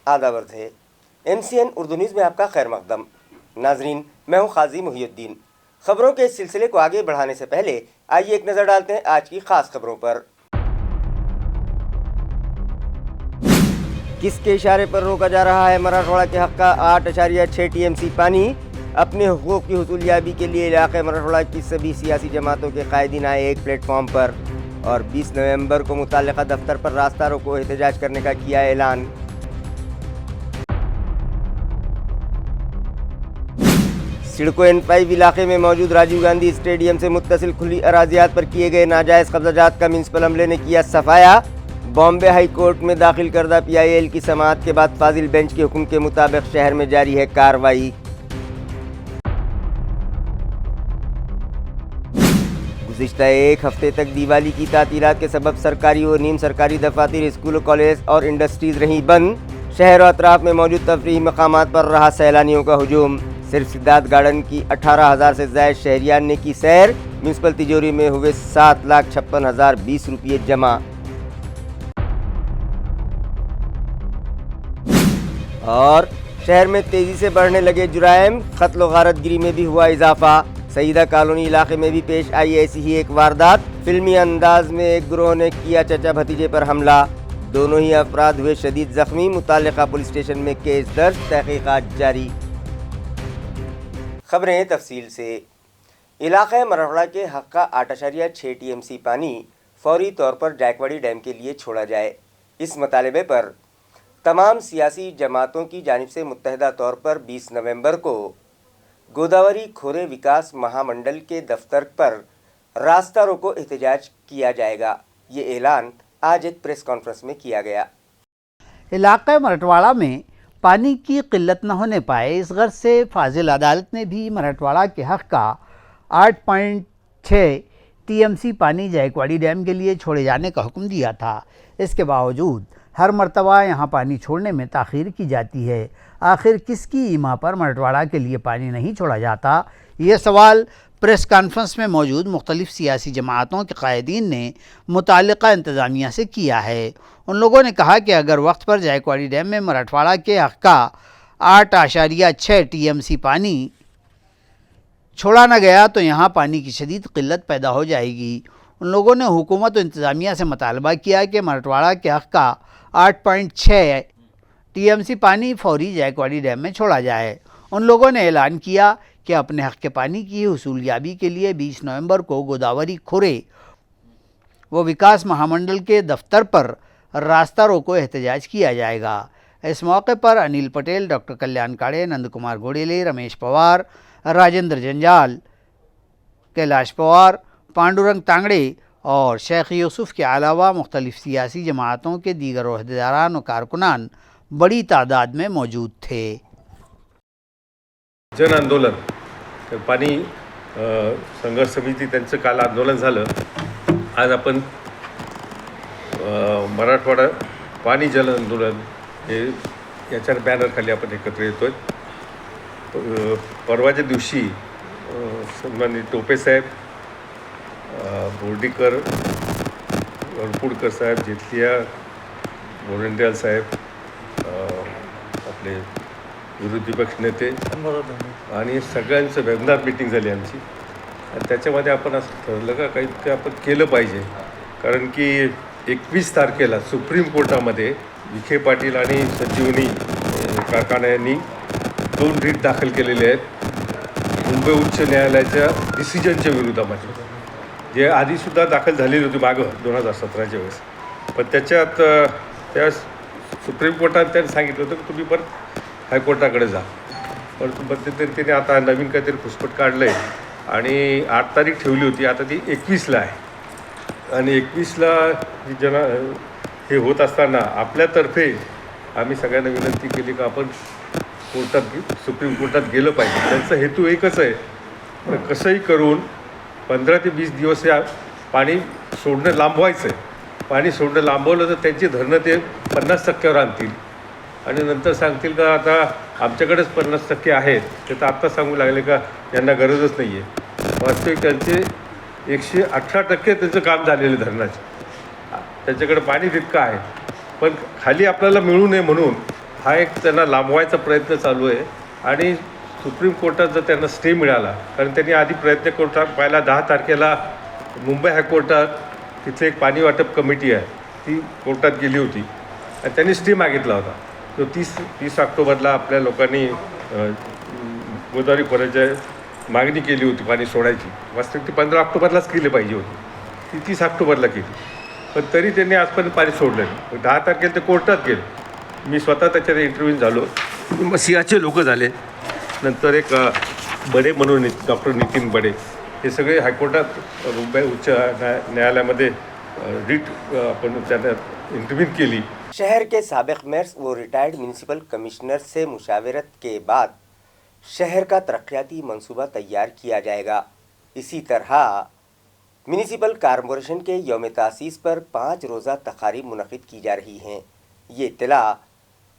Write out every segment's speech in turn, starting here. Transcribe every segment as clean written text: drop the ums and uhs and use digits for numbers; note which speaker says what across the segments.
Speaker 1: आदाबर थे। MCN Urdu news में आपका खैर मकदम। नाजरीन, मैं हूँ काजी मुहियुद्दीन। खबरों के इस सिलसिले को आगे बढ़ाने से पहले आइए एक नज़र डालते हैं आज की खास खबरों पर। किसके इशारे पर रोका जा रहा है मराठवाड़ा के हक़ का 8.6 TMC पानी? अपने हुकूक़ की हुसूलियाबी के लिए इलाक़े मराठवाड़ा की सभी सियासी जमातों के कायदीन आए एक प्लेटफॉर्म पर और 20 नवंबर को मुताल्लिक़ा दफ्तर पर रास्ता रोको एहतजाज करने का किया ऐलान। सिडको N5 इलाके में मौजूद राजीव गांधी स्टेडियम से मुत्तसिल खुली अराजियात पर किए गए नाजायज़ कब्जाजात का म्युनिसिपल अमले ने किया सफाया। बॉम्बे हाई कोर्ट में दाखिल करदा PIL की समाअत के बाद फाजिल बेंच के हुक्म के मुताबिक शहर में जारी है कार्रवाई। गुज़िश्ता एक हफ्ते तक दिवाली की तातीलात के सबब सरकारी और नीम सरकारी दफातर, स्कूल, कॉलेज और इंडस्ट्रीज रहीं बंद। शहर और अतराफ में मौजूद तफरीही मकामात पर रहा सैलानियों का हुजूम। सिर्फ सिद्धार्थ गार्डन की 18,000 से ज़ायद शहरियान ने की सैर। म्युनिसिपल तिजोरी में हुए 7,56,020 रुपये जमा। और शहर में तेज़ी से बढ़ने लगे जुराइम, क़त्ल व गारतगिरी में भी हुआ इजाफा। सईदा कॉलोनी इलाके में भी पेश आई ऐसी ही एक वारदात। फिल्मी अंदाज में एक गिरोह ने किया चचा भतीजे पर हमला। दोनों ही अफराद हुए शदीद ज़ख्मी। मुताल्लिक़ा पुलिस स्टेशन में केस दर्ज, तहक़ीक़ात जारी। खबरें तफसील से। इलाक़े मराठवाड़ा के हक़ का 8.6 TMC पानी फौरी तौर पर जायकवाड़ी डैम के लिए छोड़ा जाए। इस मुतालबे पर तमाम सियासी जमातों की जानिब से मुत्तहदा तौर पर 20 नवंबर को गोदावरी खोरे विकास महामंडल के दफ्तर पर रास्ता रोको एहतजाज किया जाएगा। ये ऐलान आज एक प्रेस कॉन्फ्रेंस में किया गया।
Speaker 2: इलाक़े मराठवाड़ा में पानी की किल्लत न होने पाए, इस गर्ज से फाजिल अदालत ने भी मराठवाड़ा के हक़ का 8.6 TMC पानी जायकवाड़ी डैम के लिए छोड़े जाने का हुक्म दिया था। इसके बावजूद हर मरतबा यहाँ पानी छोड़ने में ताख़ीर की जाती है। आखिर किसकी ईमा पर मराठवाड़ा के लिए पानी नहीं छोड़ा जाता? ये सवाल प्रेस कॉन्फ्रेंस में मौजूद मुख्तलिफ सियासी जमातों के कायदीन ने मुताल्लिक़ा इंतज़ामिया से किया है। उन लोगों ने कहा कि अगर वक्त पर जायकवाड़ी डैम में मराठवाड़ा के हक़ का 8.6 TMC पानी छोड़ा न गया तो यहाँ पानी की शदीद किल्लत पैदा हो जाएगी। उन लोगों ने हुकूमत और इंतज़ामिया से मुतालबा किया कि मराठवाड़ा के हक़ का 8.6 TMC पानी फौरी जायकवाड़ी डैम में छोड़ा जाए। उन लोगों ने ऐलान किया कि अपने हक़ के पानी की हुसूलियाबी के लिए 20 नवंबर को गोदावरी खोरे व विकास महामंडल के दफ्तर पर रास्ता रोको एहतजाज किया जाएगा। इस मौके पर अनिल पटेल, डॉक्टर कल्याण काड़े, नंद कुमार घोड़ेले, रमेश पवार, राजेंद्र जंजाल, कैलाश पवार, पांडुरंग तांगड़े और शेख यूसुफ के अलावा मुख्तलिफ सियासी जमातों के दीगर ओहदेदारान और कारकुनान बड़ी तादाद में मौजूद थे।
Speaker 3: जन आंदोलन पाणी संघर्ष समिती त्यांचं काल आंदोलन झालं। आज आपण मराठवाडा पाणी जल आंदोलन हे याच्या बॅनरखाली आपण एकत्र येतोय। परवाच्या दिवशी सन्माननीय टोपे साहेब, बोर्डीकर, वरपुडकर साहेब, जेतलिया, गोरंट्याल साहेब, आपले विरोधी पक्ष नेते आणि सगळ्यांचं वेबिनार मीटिंग झाली आमची। आणि त्याच्यामध्ये आपण असं ठरवलं का काही ते आपण केलं पाहिजे, कारण की 21 तारखेला सुप्रीम कोर्टामध्ये विखे पाटील आणि संजीवनी कारखाना यांनी 2 रीट दाखल केलेले आहेत मुंबई उच्च न्यायालयाच्या डिसिजनच्या विरोधामध्ये, जे आधीसुद्धा दाखल झालेली होती मागं 2017च्या वेळेस। पण त्याच्यात त्या सुप्रीम कोर्टाने त्यांनी सांगितलं होतं की तुम्ही परत हायकोर्टाकडे जा। पण त्याने आता नवीन काहीतरी खुसपट काढलं आहे आणि 8 तारीख ठेवली होती, आता ती 21ला आहे। आणि 21ला हे होत असताना आपल्यातर्फे आम्ही सगळ्यांना विनंती केली की आपण सुप्रीम कोर्टात गेलं पाहिजे। त्यांचा हेतू एकच आहे, कसंही करून 15 ते 20 दिवस या पाणी सोडणं लांबवायचं आहे। पाणी सोडणं लांबवलं तर त्यांची धरणं ते 50% आणतील आणि नंतर सांगतील का आता आमच्याकडेच 50% आहेत, ते तर आत्ता सांगू लागले का यांना गरजच नाही आहे। वास्तविक त्यांचे 118% त्यांचं काम झालेलं धरणाचे, त्यांच्याकडे पाणी तितकं आहे, पण खाली आपल्याला मिळू नये म्हणून हा एक त्यांना लांबवायचा प्रयत्न चालू आहे आणि सुप्रीम कोर्टात जर त्यांना स्टे मिळाला, कारण त्यांनी आधी प्रयत्न कोर्टात पहिला 10 तारखेला मुंबई हायकोर्टात तिथे एक पाणी वाटप कमिटी आहे ती कोर्टात गेली होती आणि त्यांनी स्टे मागितला होता. तो 30 ऑक्टोबरला आपल्या लोकांनी गोदावरी खोऱ्याची मागणी केली होती पाणी सोडायची. वास्तविक ती 15 ऑक्टोबरलाच केली पाहिजे होती, ती 30 ऑक्टोबरला केली, पण तरी त्यांनी आजपर्यंत पाणी सोडलं नाही. 10 तारखेला ते कोर्टात गेले. मी स्वतः त्याच्यात इंटरव्ह्यू झालो. मग सियाचे लोक झाले, नंतर एक बडे म्हणून डॉक्टर नितीन बडे, हे सगळे हायकोर्टात मुंबई उच्च न्यायालयामध्ये रिट आपण त्यांना इंटरव्ह्यू केली.
Speaker 1: शहर के साबिक मेयर्स व रिटायर्ड म्यूनिसिपल कमिश्नर से मुशावरत के बाद शहर का तरक्याती मंसूबा तैयार किया जाएगा. इसी तरह म्यूनिसिपल कॉरपोरेशन के यौम तासीस पर 5 रोज़ा तकारीब मुनक़िद की जा रही हैं. ये इत्तला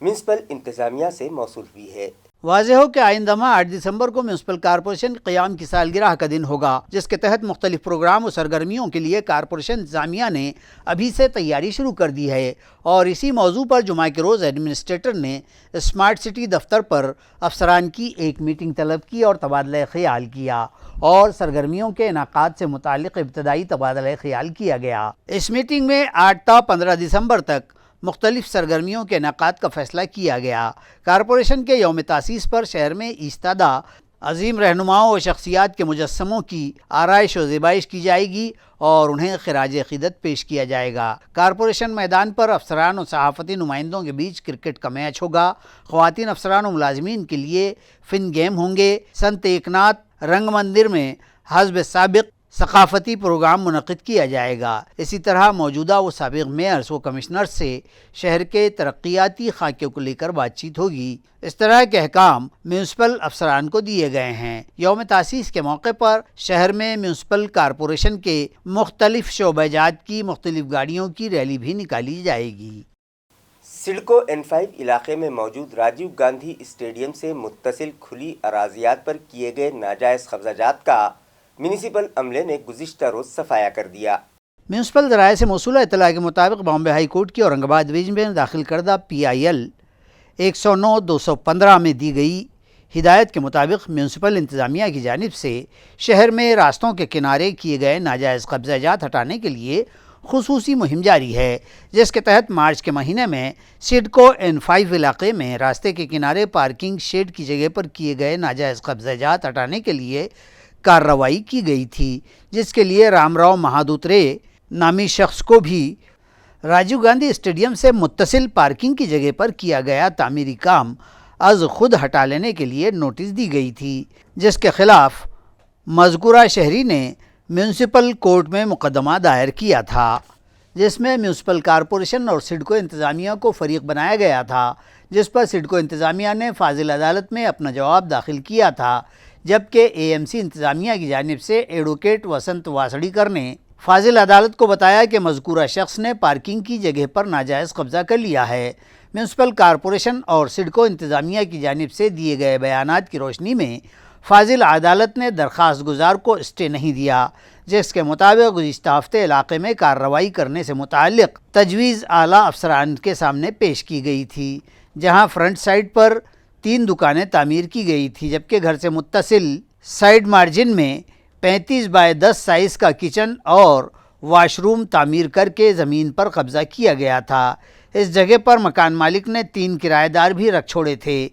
Speaker 1: म्यूनिसिपल इंतज़ामिया से मौसूल हुई है.
Speaker 2: वाज़ेह हो कि आइंदा माह 8 दिसंबर को म्यूनसिपल कॉरपोरेशन के क़याम की सालगिरह का दिन होगा, जिसके तहत मुख्तलिफ प्रोग्राम और सरगर्मियों के लिए कॉरपोरेशन इंतज़ामिया ने अभी से तैयारी शुरू कर दी है. और इसी मौजू पर जुमा के रोज़ एडमिनिस्ट्रेटर ने स्मार्ट सिटी दफ्तर पर अफसरान की एक मीटिंग तलब की और तबादला ख़याल किया और सरगर्मियों के इनाक़ाद से मुताल्लिक़ इब्तदाई तबादला ख़याल किया गया. इस मीटिंग में 8 ta 15 दिसंबर तक मुख्तलिफ सरगर्मियों के इनेकाद का फ़ैसला किया गया. कॉरपोरेशन के यौम तासीस पर शहर में ईस्तादा अजीम रहनुमाओं और शख्सियात के मुजस्समों की आराइश और ज़ेबाइश की जाएगी और उन्हें खिराज अक़ीदत पेश किया जाएगा. कॉरपोरेशन मैदान पर अफसरान और सहाफ़ती नुमाइंदों के बीच क्रिकेट का मैच होगा. ख़वातीन अफसरान और मुलाज़मीन के लिए फ़िन गेम होंगे. संत एकनाथ रंग मंदिर में हज़्ब साबिक़ सकाफ़ती प्रोग्राम मुनक़िद किया जाएगा. इसी तरह मौजूदा व साबिक़ मेयर्स व कमिश्नर्स से शहर के तरक्याती खाके को लेकर बातचीत होगी. इस तरह के अहकाम म्यूनसिपल अफसरान को दिए गए हैं. यौम तासीस के मौके पर शहर में म्यूनसिपल कॉरपोरेशन के मुख्तलिफ शोबाजात की मुख्तलिफ गाड़ियों की रैली भी निकाली जाएगी.
Speaker 1: सिडको N5 इलाके में मौजूद राजीव गांधी स्टेडियम से मुत्तसिल खुली अराजियात पर किए गए नाजायज़ कब्ज़ात का म्यूनिसिपल अमले ने गुज़िश्ता रोज़ सफाया कर दिया.
Speaker 2: म्यूनसिपल ज़राए से मौसूला इत्तला के मुताबिक बॉम्बे हाई कोर्ट की औरंगाबाद डिवीज़न में दाखिल करदा PIL 109/215 में दी गई हिदायत के मुताबिक म्यूनसिपल इंतज़ामिया की जानिब से शहर में रास्तों के किनारे किए गए नाजायज़ कब्ज़ात हटाने के लिए खुसूसी मुहिम जारी है, जिसके तहत मार्च के महीने में सिडको N5 इलाके में रास्ते के किनारे पार्किंग शेड की जगह पर किए गए नाजायज़ कब्ज़ात हटाने के लिए कार्रवाई की गई थी, जिसके लिए रामराव महादूतरे नामी शख्स को भी राजीव गांधी स्टेडियम से मुत्तसिल पार्किंग की जगह पर किया गया तामीरी काम अज़ खुद हटा लेने के लिए नोटिस दी गई थी, जिसके ख़िलाफ़ मज़कूरा शहरी ने म्यूनसिपल कोर्ट में मुकदमा दायर किया था, जिसमें म्यूनसिपल कॉरपोरेशन और सिडको इंतज़ामिया को फ़रीक बनाया गया था, जिस पर सिडको इंतज़ामिया ने फाजिल अदालत में अपना जवाब दाखिल किया था, जबकि AMC इंतज़ामिया की जानिब से एडवोकेट वसंत वासड़ीकर ने फाजिल अदालत को बताया कि मज़कूरा शख्स ने पार्किंग की जगह पर नाजायज़ कब्ज़ा कर लिया है. म्यूनसिपल कॉरपोरेशन और सिडको इंतज़ामिया की जानिब से दिए गए बयानात की रोशनी में फाजिल अदालत ने दरख्वास्त गुजार को स्टे नहीं दिया, जिसके मुताबिक गुज़िश्ता हफ्ते इलाके में कार्रवाई करने से मुताल्लिक़ तजवीज़ आला अफसरान के सामने पेश की गई थी, जहाँ फ्रंट साइड पर 3 दुकानें तामीर की गई थी, जबकि घर से मुत्तसिल साइड मार्जिन में 35x10 साइज़ का किचन और वाशरूम तामीर करके ज़मीन पर कब्ज़ा किया गया था. इस जगह पर मकान मालिक ने 3 किराएदार भी रख छोड़े थे,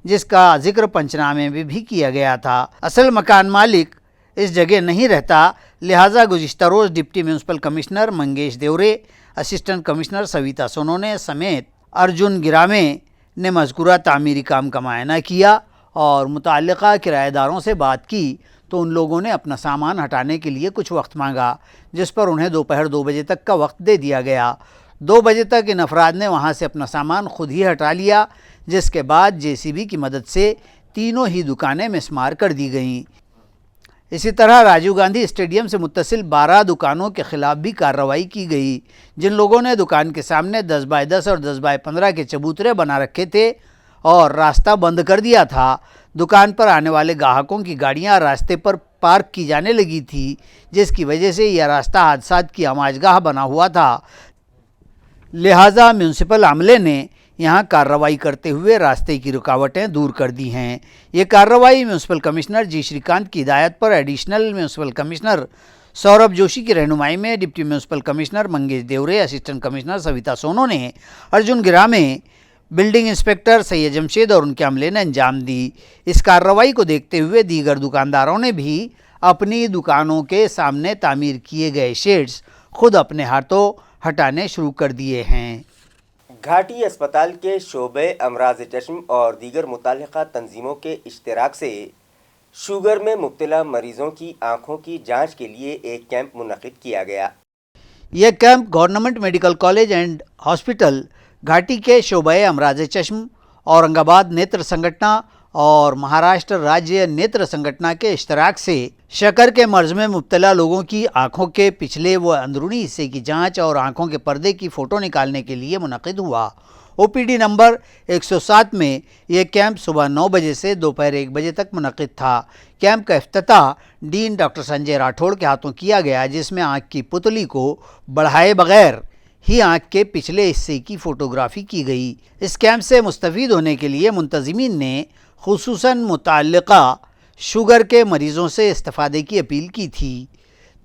Speaker 2: जिसका जिक्र पंचनामे में भी किया गया था. असल मकान मालिक इस जगह नहीं रहता, लिहाजा गुज़िश्ता रोज़ डिप्टी म्यूनसिपल कमिश्नर मंगेश देवरे, असिस्टेंट कमिश्नर सविता सोनोने समेत अर्जुन गिरामे ने मज़कूरा तामीरी काम का मुआयना किया और मुतल्लिक़ा किराएदारों से बात की तो उन लोगों ने अपना सामान हटाने के लिए कुछ वक्त मांगा, जिस पर उन्हें दोपहर 2 बजे तक का वक्त दे दिया गया. 2 बजे तक इन अफराद ने वहाँ से अपना सामान खुद ही हटा लिया, जिसके बाद JCB की मदद से तीनों ही दुकानें मिसमार कर दी गईं. इसी तरह राजीव गांधी स्टेडियम से मुत्तसिल 12 दुकानों के ख़िलाफ़ भी कार्रवाई की गई, जिन लोगों ने दुकान के सामने 10x10 और 10x15 के चबूतरे बना रखे थे और रास्ता बंद कर दिया था. दुकान पर आने वाले ग्राहकों की गाड़ियां रास्ते पर पार्क की जाने लगी थी, जिसकी वजह से यह रास्ता हादसात की आमाजगाह बना हुआ था. लिहाजा म्यूनसिपल अमले ने यहाँ कार्रवाई करते हुए रास्ते की रुकावटें दूर कर दी हैं। ये कार्रवाई म्यूनसिपल कमिश्नर जी श्रीकांत की हिदायत पर additional municipal commissioner Saurabh Joshi की रहनुमाई में डिप्टी म्यूनसिपल कमिश्नर मंगेश देवरे, असिस्टेंट कमिश्नर सविता सोनो ने अर्जुन गिरा में बिल्डिंग इंस्पेक्टर सैयद जमशेद और उनके अमले ने अंजाम दी। इस कार्रवाई को देखते हुए दीगर दुकानदारों ने भी अपनी दुकानों के सामने तामीर किए गए शेड्स खुद अपने हाथों हटाने शुरू कर दिए हैं।
Speaker 1: घाटी अस्पताल के शोबे अमराज चश्म और दीगर मुताल्लिका तंजीमों के इश्तिराक से शुगर में मुब्तला मरीजों की आंखों की जांच के लिए एक कैंप मुनक्किद किया गया।
Speaker 2: यह camp government medical college and hospital घाटी के शोबे अमराज चश्म, औरंगाबाद नेत्र संगठना और महाराष्ट्र राज्य नेत्र संगठना के इश्तराक से शक्कर के मर्ज में मुब्तला लोगों की आंखों के पिछले व अंदरूनी हिस्से की जांच और आंखों के पर्दे की फ़ोटो निकालने के लिए मुनक्किद हुआ। ओपीडी नंबर 107 में यह कैंप सुबह 9 बजे से दोपहर 1 बजे तक मुनक्किद था। कैंप का इफ्तिताह डीन डॉक्टर संजय राठौड़ के हाथों किया गया, जिसमें आँख की पुतली को बढ़ाए बगैर ही आँख के पिछले हिस्से की फ़ोटोग्राफी की गई। इस कैंप से मुस्तफ़ीद होने के लिए मुंतज़िमीन ने खुसूसन मुताल्लिका शुगर के मरीज़ों से इस्तिफ़ादे की अपील की थी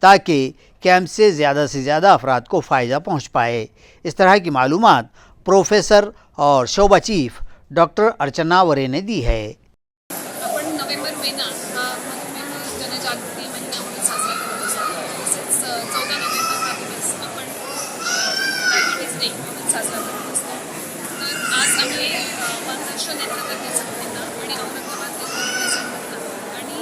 Speaker 2: ताकि कैंप से ज़्यादा अफराद को फ़ायदा पहुँच पाए। इस तरह की मालूमात प्रोफेसर और शोबा चीफ डॉक्टर अर्चना वरे ने दी है।
Speaker 4: आपण नोव्हेंबर महिना हा मधुमेह जनजागृती महिना म्हणून साजरा करत असतो। तसेच 14 नोव्हेंबर हा दिवस आपण डायबिटीज डे म्हणून साजरा करत असतो। तर आज आम्ही महाराष्ट्र नेत्रतज्ञ संघटना आणि औरंगाबाद नेत्रतज्ञ संघटना आणि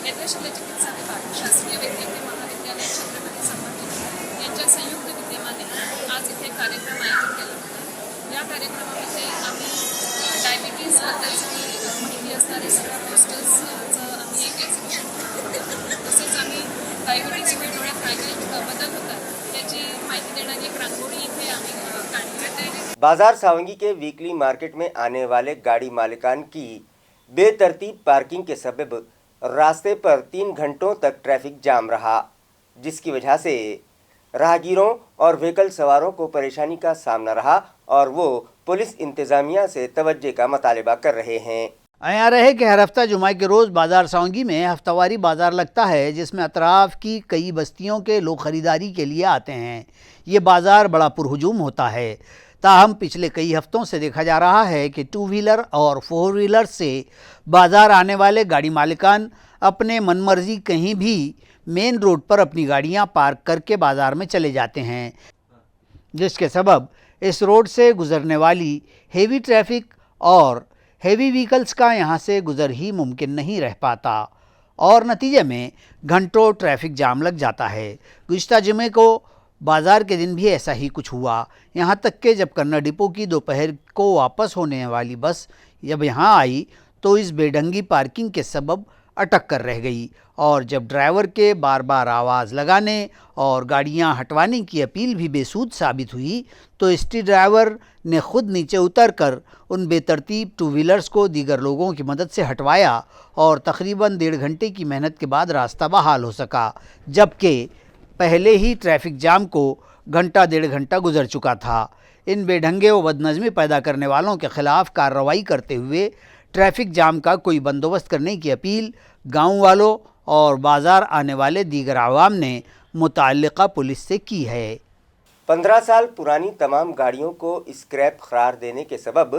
Speaker 4: नेत्र शल्यचिकित्सा विभाग शासकीय वैद्यकीय महाविद्यालय छत्रपती संभाजीनगर यांच्या संयुक्त विद्यमाने आज इथे कार्यक्रम आयोजित केला होता। या कार्यक्रमामध्ये आम्ही डायबिटीजबद्दलची माहिती असणारे सगळ्या पोस्टर्सचं आम्ही एक एक्झिबिशन केलं। तसेच आम्ही डायबिटीजमुळे डोळ्यात काय काय बदल होतात त्याची माहिती देणारी एक रांगोळी इथे आम्ही काढली आहे।
Speaker 1: बाजार सावंगी के वीकली मार्केट में आने वाले गाड़ी मालिकान की बेतरतीब पार्किंग के सबब रास्ते पर 3 घंटों तक ट्रैफिक जाम रहा, जिसकी वजह से राहगीरों और व्हीकल सवारों को परेशानी का सामना रहा और वो पुलिस इंतजामिया से तवज्जो का मुतालबा कर रहे हैं।
Speaker 2: यहाँ रहे कि हर हफ्ता जुमा के रोज़ बाज़ार सावंगी में हफ्तावारी बाज़ार लगता है, जिसमें अतराफ़ की कई बस्तियों के लोग ख़रीदारी के लिए आते हैं। ये बाज़ार बड़ा पुरहुजूम होता है। ताहम पिछले कई हफ्तों से देखा जा रहा है कि 2 व्हीलर और 4 व्हीलर से बाज़ार आने वाले गाड़ी मालिकान अपने मनमर्जी कहीं भी मेन रोड पर अपनी गाड़ियां पार्क करके बाज़ार में चले जाते हैं, जिसके सबब इस रोड से गुज़रने वाली हेवी ट्रैफिक और हेवी व्हीकल्स का यहाँ से गुज़र ही मुमकिन नहीं रह पाता और नतीजे में घंटों ट्रैफिक जाम लग जाता है। गुज़िश्ता जुमे को बाज़ार के दिन भी ऐसा ही कुछ हुआ, यहाँ तक कि जब कन्नड़ डिपो की दोपहर को वापस होने वाली बस जब यहाँ आई तो इस बेढंगी पार्किंग के सबब अटक कर रह गई और जब ड्राइवर के बार बार आवाज़ लगाने और गाड़ियां हटवाने की अपील भी बेसूद साबित हुई तो एसटी ड्राइवर ने खुद नीचे उतरकर उन बेतरतीब 2 व्हीलर्स को दीगर लोगों की मदद से हटवाया और तकरीबन 1.5 घंटे की मेहनत के बाद रास्ता बहाल हो सका, जबकि पहले ही ट्रैफिक जाम को घंटा 1.5 घंटा गुजर चुका था। इन बेढंगे व बदनज़मी पैदा करने वालों के ख़िलाफ़ कार्रवाई करते हुए ट्रैफिक जाम का कोई बंदोबस्त करने की अपील गाँव वालों और बाज़ार आने वाले दीगर आवाम ने मुताल्लिका पुलिस से की है।
Speaker 1: 15 साल पुरानी तमाम गाड़ियों को स्क्रैप करार देने के सबब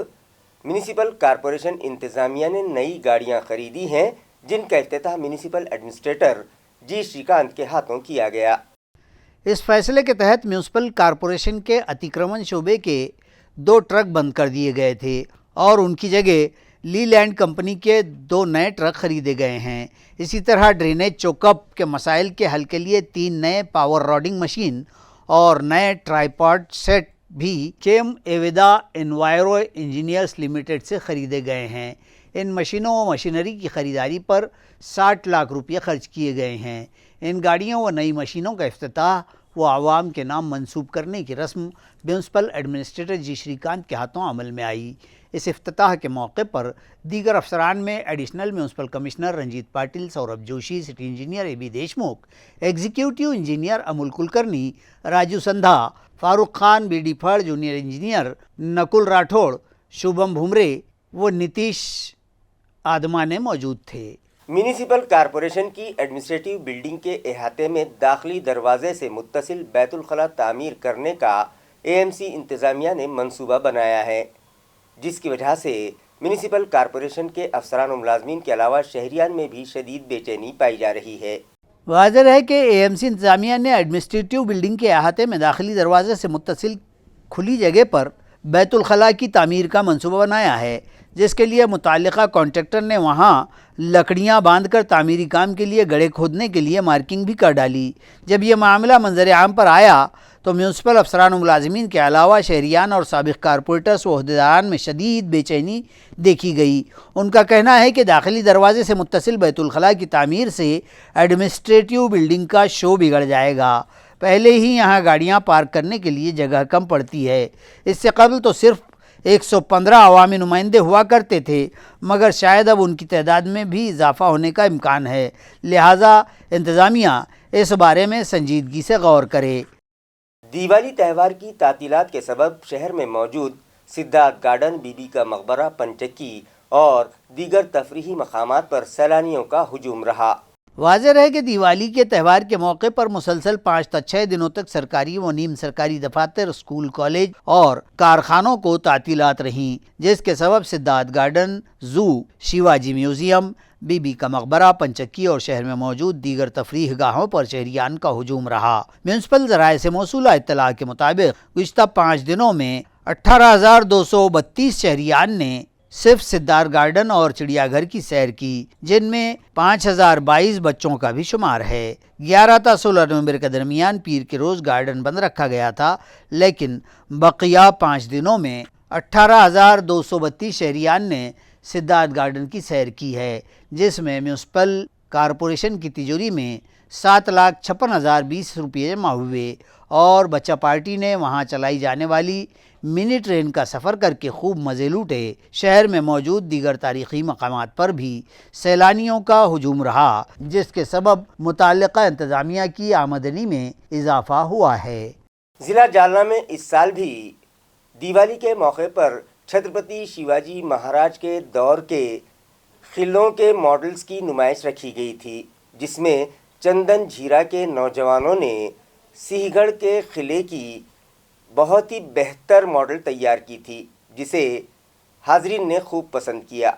Speaker 1: म्यूनिसिपल कॉरपोरेशन इंतज़ामिया ने नई गाड़ियां खरीदी हैं, जिनका इफ्तिताह म्यूनिसिपल एडमिनिस्ट्रेटर जी श्रीकांत के हाथों किया गया।
Speaker 2: इस फैसले के तहत म्यूनिसिपल कॉरपोरेशन के अतिक्रमण शोबे के 2 ट्रक बंद कर दिए गए थे और उनकी जगह लीलैंड कंपनी के 2 नए ट्रक खरीदे गए हैं। इसी तरह ड्रेनेज चोकअप के मसाइल के हल के लिए 3 नए पावर रोडिंग मशीन और नए ट्राईपॉड सेट भी केम एवेदा एनवायरो इंजीनियर्स लिमिटेड से ख़रीदे गए हैं। इन मशीनों व मशीनरी की ख़रीदारी पर 60 लाख रुपये खर्च किए गए हैं। इन गाड़ियों व नई मशीनों का इफ्तिताह व आवाम के नाम मंसूब करने की रस्म म्यूनसिपल एडमिनिस्ट्रेटर जी श्रीकांत के हाथों अमल में आई। اس افتتاح کے موقع پر دیگر افسران میں additional municipal commissioner Ranjit Patil, Saurabh Joshi, city engineer A B Deshmukh, executive engineer Amol Kulkarni, Raju Sindha, Farooq Khan, B D Phad, junior engineer Nikhil Rathod, Shubham Bhumre و نتیش آدمانے موجود تھے۔
Speaker 1: میونسپل کارپوریشن کی ایڈمنسٹریٹو بلڈنگ کے احاطے میں داخلی دروازے سے متصل بیت الخلاء تعمیر کرنے کا اے ایم سی انتظامیہ نے منصوبہ بنایا ہے، جس کی وجہ سے میونسپل کارپوریشن کے افسران و ملازمین کے علاوہ شہریان میں بھی شدید بے چینی پائی جا رہی ہے۔
Speaker 2: واضح ہے کہ اے ایم سی انتظامیہ نے ایڈمنسٹریٹو بلڈنگ کے احاطے میں داخلی دروازے سے متصل کھلی جگہ پر بیت الخلاء کی تعمیر کا منصوبہ بنایا ہے، جس کے لیے متعلقہ کانٹریکٹر نے وہاں لکڑیاں باندھ کر تعمیری کام کے لیے گڑھے کھودنے کے لیے مارکنگ بھی کر ڈالی۔ جب یہ معاملہ منظر عام پر آیا تو میونسپل افسران و ملازمین کے علاوہ شہریان اور سابق کارپوریٹرز و عہدیداران میں شدید بے چینی دیکھی گئی۔ ان کا کہنا ہے کہ داخلی دروازے سے متصل بیت الخلاء کی تعمیر سے ایڈمنسٹریٹو بلڈنگ کا شو بگڑ جائے گا۔ پہلے ہی یہاں گاڑیاں پارک کرنے کے لیے جگہ کم پڑتی ہے۔ اس سے قبل تو صرف 115 عوامی نمائندے ہوا کرتے تھے، مگر شاید اب ان کی تعداد میں بھی اضافہ ہونے کا امکان ہے، لہٰذا انتظامیہ اس بارے میں سنجیدگی سے غور کرے۔
Speaker 1: دیوالی تہوار کی تعطیلات کے سبب شہر میں موجود سدھارتھ گارڈن، بی بی کا مقبرہ، پنچکی اور دیگر تفریحی مقامات پر سیلانیوں کا ہجوم رہا۔
Speaker 2: واضح ہے کہ دیوالی کے تہوار کے موقع پر مسلسل 5 تا 6 دنوں تک سرکاری و نیم سرکاری دفاتر، اسکول، کالج اور کارخانوں کو تعطیلات رہیں، جس کے سبب Siddharth garden, zoo, Shivaji museum, Bibi کا مقبرہ، پنچکی اور شہر میں موجود دیگر تفریح گاہوں پر شہریان کا ہجوم رہا۔ میونسپل ذرائع سے موصولہ اطلاع کے مطابق گزشتہ 5 دنوں میں 18,232 شہریان نے صرف سدھارتھ گارڈن اور چڑیا گھر کی سیر کی، جن میں 5,022 بچوں کا بھی شمار ہے۔ 11 تا 16 نومبر کے درمیان پیر کے روز گارڈن بند رکھا گیا تھا، لیکن بقیہ 5 دنوں میں 18,232 شہریان نے سدھارتھ گارڈن کی سیر کی ہے، جس میں میونسپل کارپوریشن کی تجوری میں 7,56,020 روپے جمع ہوئے اور بچہ پارٹی نے وہاں چلائی جانے والی منی ٹرین کا سفر کر کے خوب مزے لوٹے۔ شہر میں موجود دیگر تاریخی مقامات پر بھی سیلانیوں کا ہجوم رہا، جس کے سبب متعلقہ انتظامیہ کی آمدنی میں اضافہ ہوا ہے۔
Speaker 1: ضلع جالنہ میں اس سال بھی دیوالی کے موقع پر چھترپتی شیواجی مہاراج کے دور کے قلعوں کے ماڈلز کی نمائش رکھی گئی تھی، جس میں چندن جھیرا کے نوجوانوں نے سینہ گڑھ کے قلعے کی بہت ہی بہتر ماڈل تیار کی تھی، جسے حاضرین نے خوب پسند کیا۔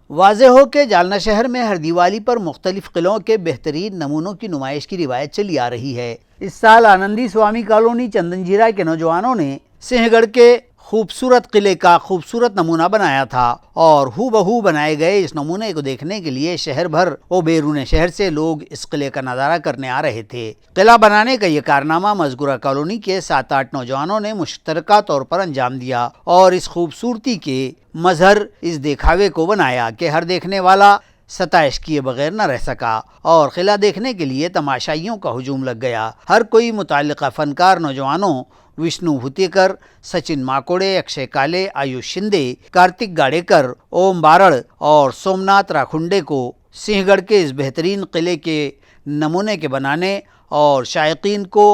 Speaker 2: واضح ہو کہ جالنہ شہر میں ہر دیوالی پر مختلف قلعوں کے بہترین نمونوں کی نمائش کی روایت چلی آ رہی ہے۔ اس سال آنندی سوامی کالونی چندن جھیرا کے نوجوانوں نے سینہ گڑھ کے خوبصورت قلعے کا خوبصورت نمونہ بنایا تھا اور ہو بہو بنائے گئے اس نمونے کو دیکھنے کے لیے شہر بھر و بیرون شہر سے لوگ اس قلعے کا نظارہ کرنے آ رہے تھے۔ قلعہ بنانے کا یہ کارنامہ مذکورہ کالونی کے 7-8 نوجوانوں نے مشترکہ طور پر انجام دیا اور اس خوبصورتی کے مظہر اس دیکھاوے کو بنایا کہ ہر دیکھنے والا ستائش کیے بغیر نہ رہ سکا اور قلعہ دیکھنے کے لیے تماشائیوں کا ہجوم لگ گیا۔ ہر کوئی متعلقہ فنکار نوجوانوں وشنو بھوتیکر، سچن ماکوڑے، اکشے کالے، آیوش شندے، کارتک گاڑیکر، اوم بارڑ اور سومناتھ راکھنڈے کو سینہ گڑھ کے اس بہترین قلعے کے نمونے کے بنانے اور شائقین کو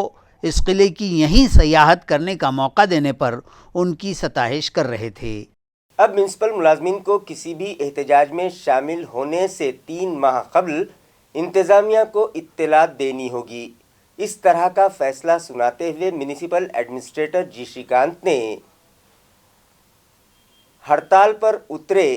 Speaker 2: اس قلعے کی یہیں سیاحت کرنے کا موقع دینے پر ان کی ستائش کر رہے تھے۔
Speaker 1: اب میونسپل ملازمین کو کسی بھی احتجاج میں شامل ہونے سے 3 ماہ قبل انتظامیہ کو اطلاع دینی ہوگی۔ اس طرح کا فیصلہ سناتے ہوئے میونسپل ایڈمنسٹریٹر جی شریکانت نے ہڑتال پر اترے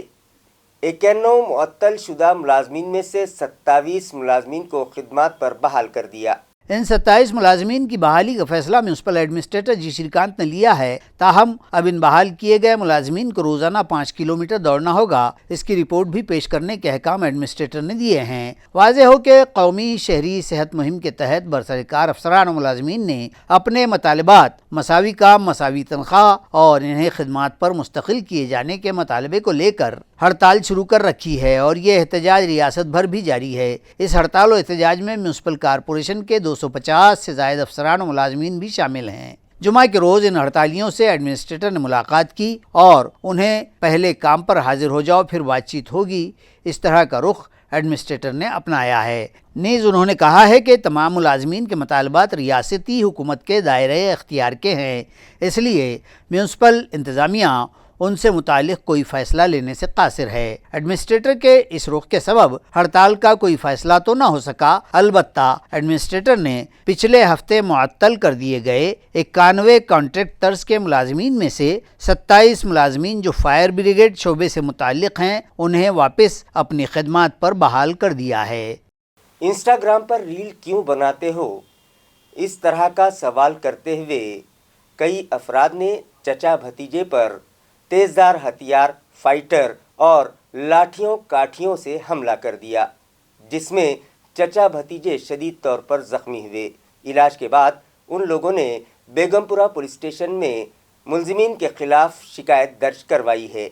Speaker 1: 91 معطل شدہ ملازمین میں سے 27 ملازمین کو خدمات پر بحال کر دیا۔
Speaker 2: ان 27 ملازمین کی بحالی کا فیصلہ میونسپل ایڈمنسٹریٹر جی شریکانت نے لیا ہے، تاہم اب ان بحال کیے گئے ملازمین کو روزانہ 5 کلومیٹر دوڑنا ہوگا۔ اس کی رپورٹ بھی پیش کرنے کے احکام ایڈمنسٹریٹر نے دیے ہیں۔ واضح ہو کہ قومی شہری صحت مہم کے تحت برسرکار افسران و ملازمین نے اپنے مطالبات مساوی کام، مساوی تنخواہ اور انہیں خدمات پر مستقل کیے جانے کے مطالبے کو لے کر ہڑتال شروع کر رکھی ہے اور یہ احتجاج ریاست بھر بھی جاری ہے۔ اس ہڑتال و احتجاج میں میونسپل کارپوریشن کے 250 سے زائد افسران و ملازمین بھی شامل ہیں۔ जुमा के रोज इन हड़तालियों से एडमिनिस्ट्रेटर ने मुलाकात की और उन्हें पहले काम पर हाजिर हो जाओ फिर बातचीत होगी, इस तरह का रुख एडमिनिस्ट्रेटर ने अपनाया है। नीज़ उन्होंने कहा है कि तमाम मुलाजमीन के मुतालबात रियासती हुकूमत के दायरे इख्तियार के हैं, इसलिए म्यूनसिपल इंतज़ामिया उनसे मुतालिक कोई फ़ैसला लेने से कासिर है। एडमिनिस्ट्रेटर के इस रुख के सबब हड़ताल का कोई फ़ैसला तो न हो सका, अलबत्ता एडमिनिस्ट्रेटर ने पिछले हफ्ते मुअत्तल कर दिए गए 91 कॉन्ट्रैक्ट तर्ज के मुलाजमीन में से 27 मुलाजमीन जो फायर ब्रिगेड शोबे से मुताल्लिक हैं, उन्हें वापस अपनी खिदमात पर बहाल कर दिया है।
Speaker 1: इंस्टाग्राम पर रील क्यों बनाते हो, इस तरह का सवाल करते हुए कई अफराद ने चचा भतीजे पर तेज़दार हथियार, फाइटर और लाठियों काठियों से हमला कर दिया, जिसमें चचा भतीजे शदीद तौर पर ज़ख्मी हुए। इलाज के बाद उन लोगों ने बेगमपुरा पुलिस स्टेशन में मुलजिमीन के खिलाफ शिकायत दर्ज करवाई है।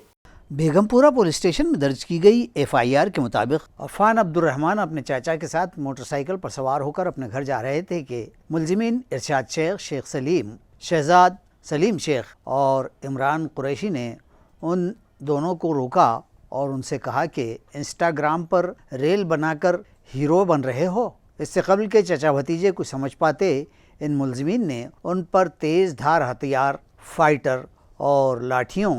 Speaker 2: बेगमपुरा पुलिस स्टेशन में दर्ज की गई FIR के मुताबिक अफान अब्दुर्रहमान अपने चाचा के साथ मोटरसाइकिल पर सवार होकर अपने घर जा रहे थे कि मुलजिमीन इरशाद शेख, शेख सलीम, शहजाद सलीम शेख और इमरान कुरैशी ने उन दोनों को रोका और उनसे कहा कि इंस्टाग्राम पर रील बनाकर हीरो बन रहे हो। इससे कबल के चचा भतीजे कुछ समझ पाते, इन मुलजिमीन ने उन पर तेज़ धार हथियार, फाइटर और लाठियों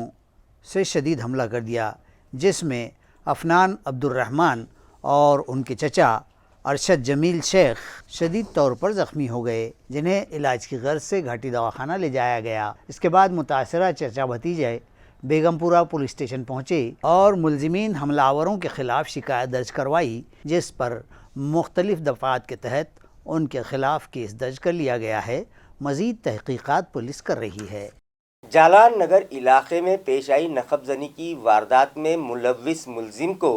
Speaker 2: से शदीद हमला कर दिया, जिसमें अफनान अब्दुर्रहमान और उनके चचा अरशद जमील शेख शदीद तौर पर ज़ख्मी हो गए, जिन्हें इलाज की गर्ज से घाटी दवाखाना ले जाया गया। इसके बाद मुतासरा चचा भतीजे बेगमपुरा पुलिस स्टेशन पहुँचे और मुलजिमीन हमलावरों के ख़िलाफ़ शिकायत दर्ज करवाई, जिस पर मुख्तलिफ़ दफ़ात के तहत उनके ख़िलाफ़ केस दर्ज कर लिया गया है। मज़ीद तहक़ीक़ात पुलिस कर रही है।
Speaker 1: जालान नगर इलाके में पेश आई नखबजनी की वारदात में मुलव्विस मुलजिम को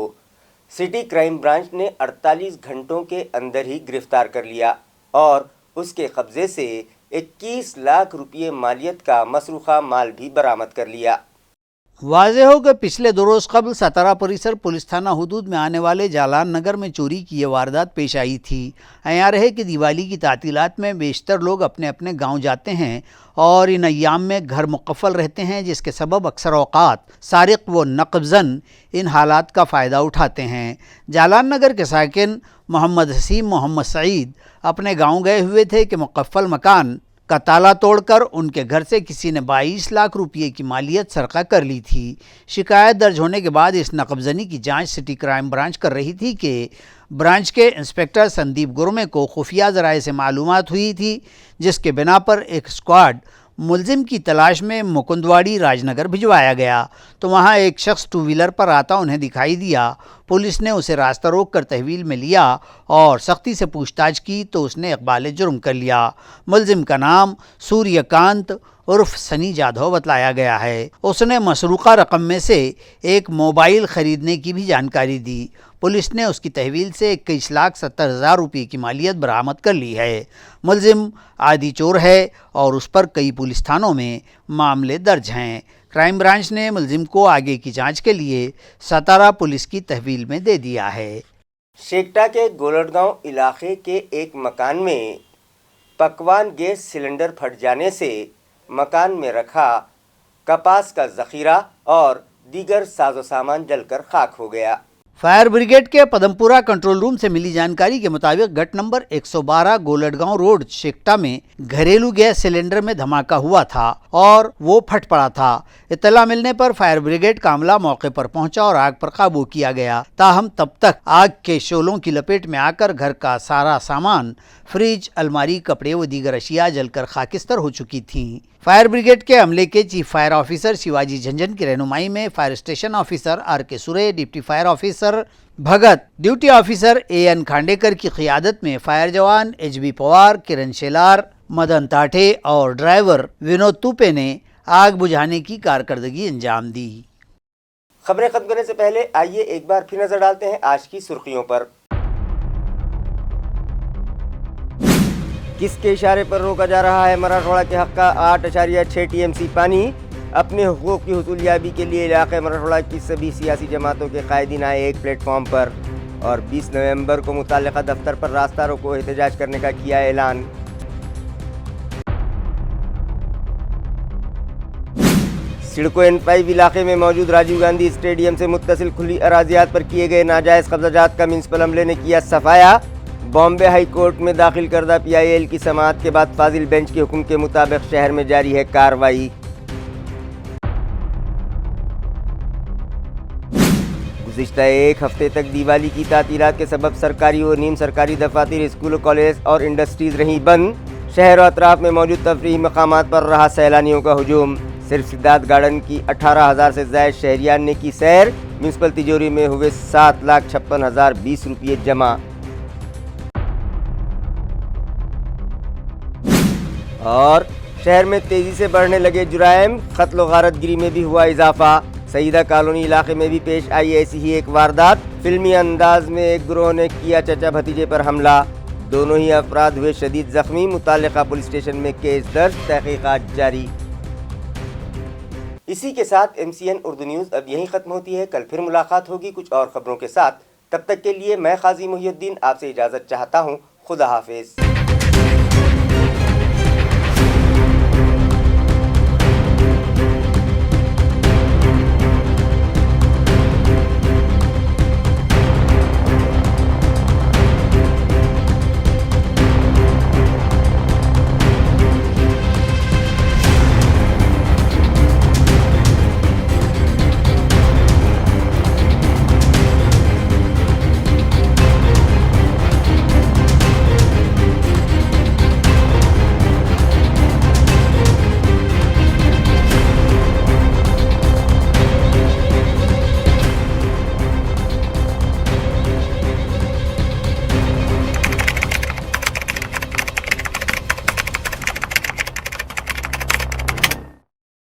Speaker 1: सिटी क्राइम ब्रांच ने 48 घंटों के अंदर ही गिरफ्तार कर लिया और उसके कब्जे से 21 लाख रुपये मालियत का मसरूखा माल भी बरामद कर लिया।
Speaker 2: वाज़ेह हो कि पिछले 2 रोज़ कबल सतारा परिसर पुलिस थाना हुदूद में आने वाले जालान नगर में चोरी की ये वारदात पेश आई थी। अयार है कि दिवाली की तातीलात में बेशतर लोग अपने अपने गांव जाते हैं और इन अय्याम में घर मुकफ़ल रहते हैं, जिसके सबब अक्सर औक़ात सारिक व नक़बज़न इन हालात का फ़ायदा उठाते हैं। जालान नगर के साकिन मोहम्मद हसीम मोहम्मद सईद अपने गाँव गए हुए थे कि मुकफ़ल मकान का ताला तोड़कर उनके घर से किसी ने 22 लाख रुपये की मालियत सरका कर ली थी। शिकायत दर्ज होने के बाद इस नक़बज़नी की जांच सिटी क्राइम ब्रांच कर रही थी कि ब्रांच के इंस्पेक्टर संदीप गुरमे को खुफिया ज़राए से मालूमात हुई थी, जिसके बिना पर एक स्क्वाड मुलजिम की तलाश में मुकुंदवाड़ी राजनगर भिजवाया गया तो वहां एक शख्स 2 व्हीलर पर आता उन्हें दिखाई दिया। पुलिस ने उसे रास्ता रोक कर तहवील में लिया और सख्ती से पूछताछ की तो उसने इक़बाल जुर्म कर लिया। मुलजिम का नाम सूर्यकांत उर्फ सनी जाधव बतलाया गया है। उसने मसरूक़ा रकम में से एक मोबाइल ख़रीदने की भी जानकारी दी। पुलिस ने उसकी तहवील से 21,70,000 रुपये की मालियत बरामद कर ली है। मुलजिम आदि चोर है और उस पर कई पुलिस थानों में मामले दर्ज हैं। क्राइम ब्रांच ने मुलजिम को आगे की जांच के लिए सतारा पुलिस की तहवील में दे दिया है।
Speaker 1: शेखटा के गोलटगांव इलाके के एक मकान में पकवान गैस सिलेंडर फट जाने से मकान में रखा कपास का ज़ख़ीरा और दीगर साजो सामान जलकर खाक हो गया।
Speaker 2: फायर ब्रिगेड के पदमपुरा कंट्रोल रूम से मिली जानकारी के मुताबिक गट नंबर 112 गोलटगांव रोड शेखटा में घरेलू गैस सिलेंडर में धमाका हुआ था और वो फट पड़ा था। इत्तला मिलने पर फायर ब्रिगेड का अमला मौके पर पहुंचा और आग पर काबू किया गया। ताहम तब तक आग के शोलों की लपेट में आकर घर का सारा सामान, फ्रिज, अलमारी, कपड़े व दीगर अशिया जलकर खाकिस्तर हो चुकी थीं। फायर ब्रिगेड के अमले के chief fire officer Shivaji Jhunjhunu की रहनुमाई में फायर स्टेशन ऑफिसर RK सुरे, deputy fire officer Bhagat, duty officer AN Khandekar की क़ियादत में फायर जवान HB पवार, किरण शेलार, मदन ताठे और ड्राइवर विनोद तुपे ने आग बुझाने की कारकर्दगी अंजाम दी।
Speaker 1: खबरें खत्म करने से पहले आइए एक बार फिर नजर डालते हैं आज की सुर्खियों पर। किसके इशारे पर रोका जा रहा है मराठवाड़ा के हक का 8.6 TMC पानी? अपने हुकूक की हुसूलियाबी के लिए इलाक़े मराठवाड़ा की सभी सियासी जमातों के कायदीन आए एक प्लेटफॉर्म पर और 20 नवंबर को मुताल्लिक़ा दफ्तर पर रास्ता रोको एहतजाज करने का किया ऐलान। सिडको N5 इलाके में मौजूद राजीव गांधी स्टेडियम से मुत्तसिल खुली अराजियात पर किए गए नाजायज़ कब्जात का म्युनिसिपल अमले ने किया सफाया। बॉम्बे हाई कोर्ट में दाखिल करदा PIL की समाअत के बाद फाजिल बेंच के हुक्म के मुताबिक शहर में जारी है कार्रवाई। गुज़िश्ता एक हफ्ते तक दिवाली की तातीलात के सबब सरकारी और नीम सरकारी दफातर, स्कूल, कॉलेज और इंडस्ट्रीज रहीं बंद। शहर और अतराफ में मौजूद तफरीही मकामात पर रहा सैलानियों का हुजूम। सिर्फ सिद्धार्थ गार्डन की 18,000 से ज़ायद शहरियान ने की सैर। म्युनिसिपल तिजोरी में हुए 7,56,020 रुपये जमा। और शहर में तेज़ी से बढ़ने लगे जुराइम, कत्ल और गारतगिरी में भी हुआ इजाफा। सईदा कॉलोनी इलाके में भी पेश आई ऐसी ही एक वारदात। फिल्मी अंदाज में एक गिरोह ने किया चचा भतीजे पर हमला। दोनों ही अफराद हुए शदीद जख्मी। मुताल्लिका पुलिस स्टेशन में केस दर्ज, तहकीकात जारी। इसी के साथ MCN उर्दू न्यूज़ अब यहीं ख़त्म होती है। कल फिर मुलाकात होगी कुछ और ख़बरों के साथ। तब तक के लिए मैं काजी मुहिउद्दीन आपसे इजाज़त चाहता हूँ। खुदा हाफिज़।